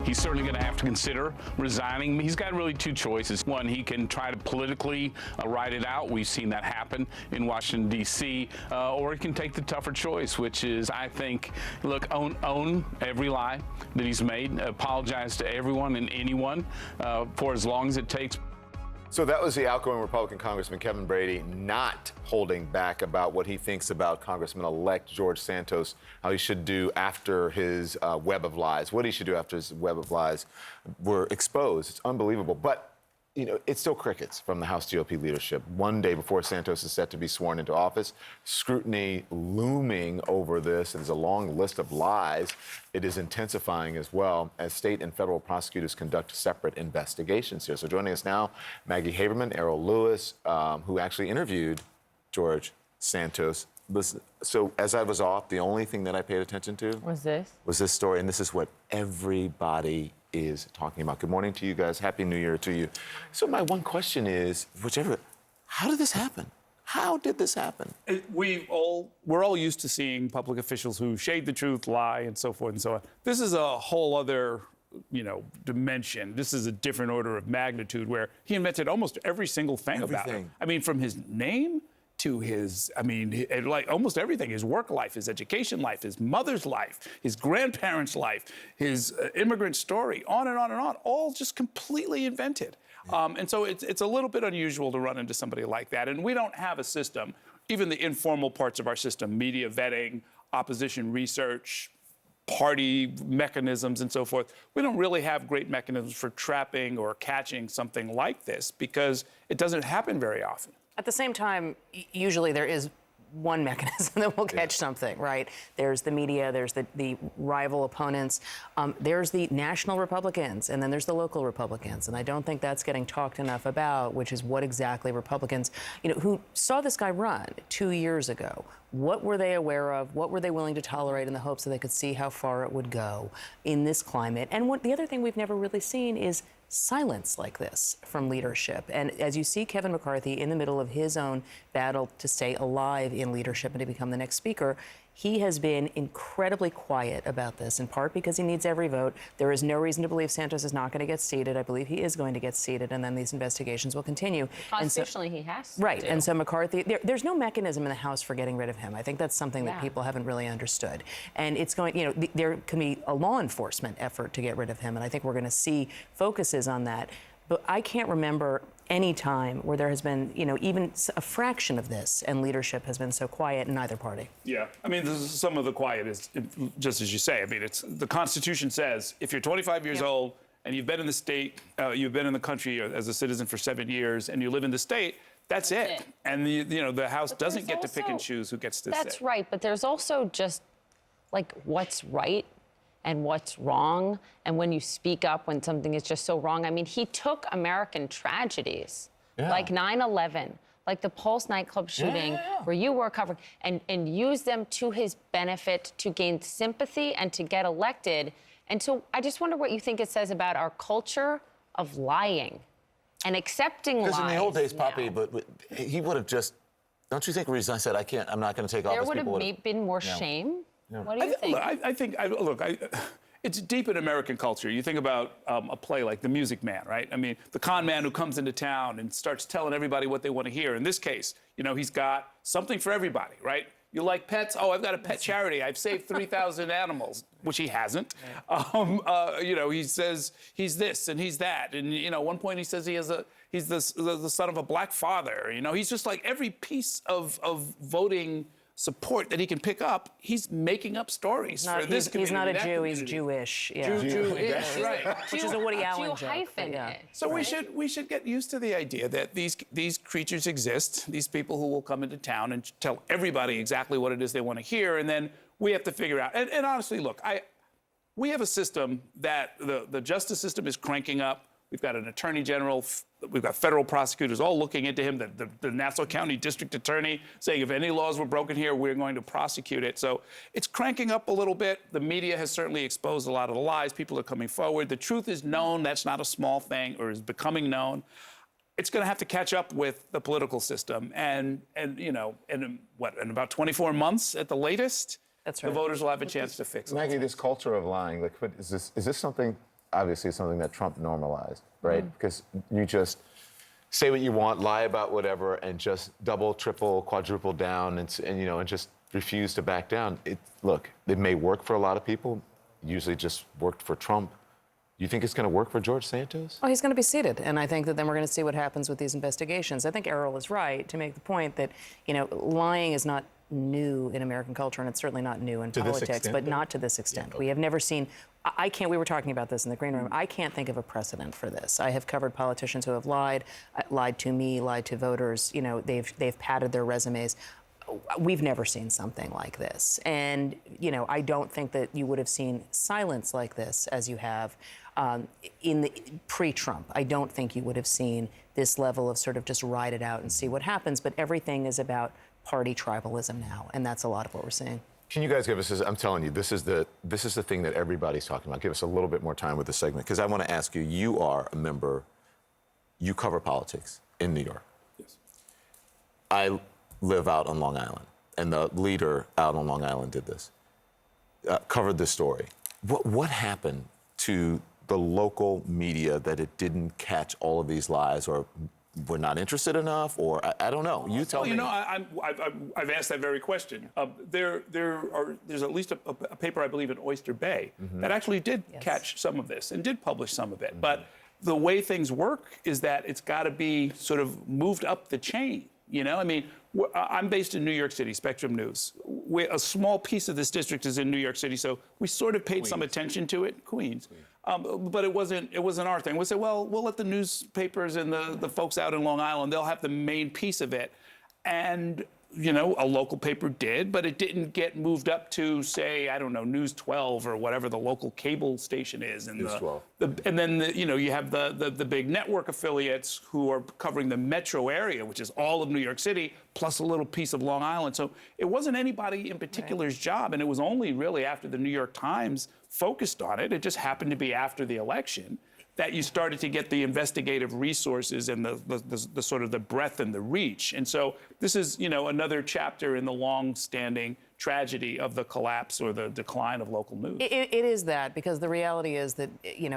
he's certainly going to have to consider resigning. He's got really two choices. One, he can try to politically ride it out. We've seen that happen in Washington, D.C., or he can take the tougher choice, which is, I think, look, own every lie that he's made, apologize to everyone and anyone for as long as it takes. So that was the outgoing Republican Congressman Kevin Brady not holding back about what he thinks about Congressman-elect George Santos, how he should do after his web of lies, what he should do after his web of lies were exposed. It's unbelievable. But, you know, it's still crickets from the House GOP leadership. One day before Santos is set to be sworn into office, scrutiny looming over this. There's a long list of lies. It is intensifying as well as state and federal prosecutors conduct separate investigations here. So joining us now, Maggie Haberman, Errol Lewis, who actually interviewed George Santos. Listen, so as I was off, the only thing that I paid attention to was this story, and this is what everybody is talking about. Good morning to you guys. Happy New Year to you. So my one question is, how did this happen? How did this happen? We're all used to seeing public officials who shade the truth, lie, and so forth and so on. This is a whole other, dimension. This is a different order of magnitude where he invented almost every single thing about him. I mean, from his name to his, like almost everything, his work life, his education life, his mother's life, his grandparents' life, his immigrant story, on and on and on, all just completely invented. And so it's a little bit unusual to run into somebody like that. And we don't have a system, even the informal parts of our system, media vetting, opposition research, party mechanisms and so forth. We don't really have great mechanisms for trapping or catching something like this because it doesn't happen very often. At the same time, usually there is one mechanism that will catch something, right? There's the media, there's the rival opponents, there's the national Republicans, and then there's the local Republicans. And I don't think that's getting talked enough about, which is what exactly Republicans, who saw this guy run 2 years ago, what were they aware of? What were they willing to tolerate in the hopes that they could see how far it would go in this climate? And the other thing we've never really seen is silence like this from leadership. And as you see Kevin McCarthy in the middle of his own battle to stay alive in leadership and to become the next speaker, he has been incredibly quiet about this, in part because he needs every vote. There is no reason to believe Santos is not going to get seated. I believe he is going to get seated, and then these investigations will continue. Constitutionally, he has to. Right, and so McCarthy, there's no mechanism in the House for getting rid of him. I think that's something that people haven't really understood. And it's going, there can be a law enforcement effort to get rid of him, and I think we're going to see focuses on that. But I can't remember any time where there has been, even a fraction of this, and leadership has been so quiet in either party. Yeah, some of the quiet is, just as you say, it's the Constitution says if you're 25 years old and you've been in the state, you've been in the country as a citizen for 7 years, and you live in the state, that's it. And the House doesn't get to pick and choose who gets to sit. That's right, but there's also just like what's right and what's wrong, and when you speak up when something is just so wrong. He took American tragedies, like 9/11, like the Pulse nightclub shooting, where you were covering, and used them to his benefit to gain sympathy and to get elected. And so I just wonder what you think it says about our culture of lying and accepting lies. Because in the old days, Poppy, but he would have just, don't you think, reason I said, I'm not going to take office, there would have been more shame? Yeah. What do you think? I think, it's deep in American culture. You think about a play like The Music Man, right? The con man who comes into town and starts telling everybody what they want to hear. In this case, he's got something for everybody, right? You like pets? Oh, I've got a pet charity. I've saved 3,000 animals, which he hasn't. He says he's this and he's that. And, at one point he says he's the son of a black father. He's just like every piece of voting support that he can pick up, he's making up stories for this community. He's not a Jew, he's Jewish. Yeah. Jewish, right. Which is a Woody Allen Jew joke. hyphen. Yeah. So we should get used to the idea that these creatures exist, these people who will come into town and tell everybody exactly what it is they want to hear, and then we have to figure out. And honestly, look, we have a system that the justice system is cranking up. We've got an attorney general, we've got federal prosecutors all looking into him, the Nassau County District Attorney saying if any laws were broken here, we're going to prosecute it. So it's cranking up a little bit. The media has certainly exposed a lot of the lies. People are coming forward. The truth is known. That's not a small thing, or is becoming known. It's going to have to catch up with the political system. And in about 24 months at the latest, that's right, the voters will have a chance to fix it. Maggie, this culture of lying, is this something obviously something that Trump normalized, right? Because you just say what you want, lie about whatever, and just double, triple, quadruple down, and just refuse to back down. Look, it may work for a lot of people. Usually, just worked for Trump. You think it's going to work for George Santos? Oh, he's going to be seated, and I think that then we're going to see what happens with these investigations. I think Errol is right to make the point that, lying is not new in American culture, and it's certainly not new in To this politics, extent, but though? not to this extent. We have never seen. We were talking about this in the green room. I can't think of a precedent for this. I have covered politicians who have lied to me, lied to voters. They've padded their resumes. We've never seen something like this. And, I don't think that you would have seen silence like this as you have in the pre-Trump. I don't think you would have seen this level of sort of just ride it out and see what happens. But everything is about party tribalism now, and that's a lot of what we're seeing. Can you guys give us? I'm telling you, this is the thing that everybody's talking about. Give us a little bit more time with this segment, because I want to ask you. You are a member. You cover politics in New York. Yes. I live out on Long Island, and the leader out on Long Island did this. Covered this story. What happened to the local media that it didn't catch all of these lies, or were not interested enough, or I don't know. You tell me. I've asked that very question. There's at least a paper, I believe, in Oyster Bay that actually did catch some of this and did publish some of it. But the way things work is that it's got to be sort of moved up the chain. I'm based in New York City, Spectrum News. A small piece of this district is in New York City, so we sort of paid some attention to it, Queens. But it wasn't our thing. We said, well, we'll let the newspapers and the folks out in Long Island, they'll have the main piece of it. And, a local paper did, but it didn't get moved up to, say, I don't know, News 12 or whatever the local cable station is. And News 12. And then, you have the big network affiliates who are covering the metro area, which is all of New York City, plus a little piece of Long Island. So it wasn't anybody in particular's job, and it was only really after the New York Times focused on it. It just happened to be after the election that you started to get the investigative resources and the sort of the breadth and the reach. And so this is, another chapter in the long-standing tragedy of the collapse or the decline of local news. It is that, because the reality is that,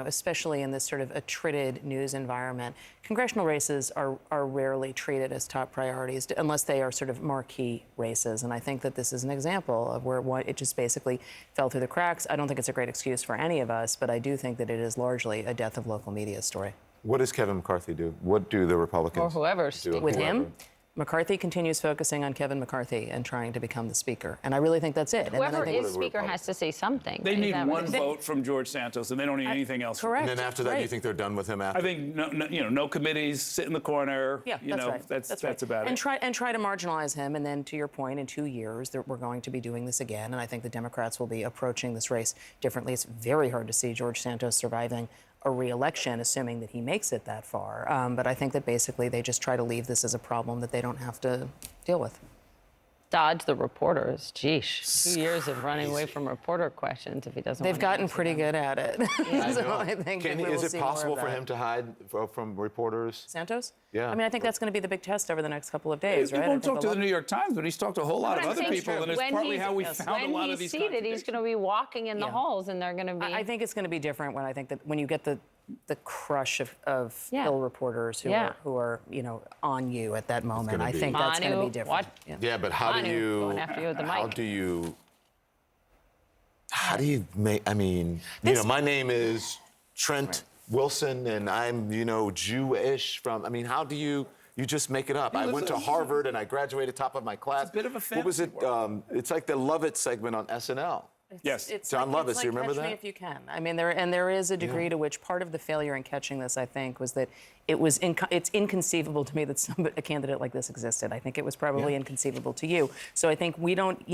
especially in this sort of attrited news environment, congressional races are rarely treated as top priorities unless they are sort of marquee races. And I think that this is an example of where it just basically fell through the cracks. I don't think it's a great excuse for any of us, but I do think that it is largely a death of local media story. What does Kevin McCarthy do? What do the Republicans Or whoever's do? With him, McCarthy continues focusing on Kevin McCarthy and trying to become the speaker. And I really think that's it. Whoever and then I think is speaker has to say something. They Is need that one what- vote from George Santos, and they don't need anything else. correct. And then after that, Right. you think they're done with him after? I think no committees, sit in the corner. Yeah, you that's know, right. That's right. about and it. Try to marginalize him, and then to your point, in 2 years we're going to be doing this again, and I think the Democrats will be approaching this race differently. It's very hard to see George Santos surviving a re-election, assuming that he makes it that far. But I think that basically they just try to leave this as a problem that they don't have to deal with. Dodge the reporters. Geesh. 2 years of running away from reporter questions if he doesn't They've want to gotten answer pretty them. good at it. So I think that we will Is it see more of possible for that. him to hide from reporters? Santos? Yeah. I mean, I think that's going to be the big test over the next couple of days, He right? won't I think talk to the New York Times, but he's talked to a whole lot of But I'm other saying people, and it's when partly he's- how we found a lot of these When he's seated, he's going to be walking in the Yeah. halls, and they're going to be. I think it's going to be different when I think that when you get the crush of Yeah. Hill reporters who Yeah. are on you at that moment. gonna I be- think that's going to Manu, be different. what? Yeah, but how do Manu you? going after you with the How mic. do you? How do you make? I mean, my name is Trent Wilson, and I'm Jewish from. I mean, how do you? You just make it up. I went to Harvard and I graduated top of my class. It's a bit of a What was it? fantasy It's like the Lovett segment on SNL. Yes. It's John like, Lovitz, it's you like remember Catch that? Me If You Can. I mean, there is a degree to which part of the failure in catching this, I think, was that it's inconceivable to me that a candidate like this existed. I think it was probably inconceivable to you. So I think we don't,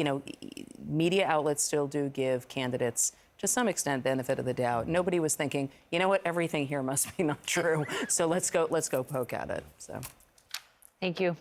media outlets still do give candidates, to some extent, benefit of the doubt. Nobody was thinking, you know what, everything here must be not true. So let's go poke at it. So. Thank you.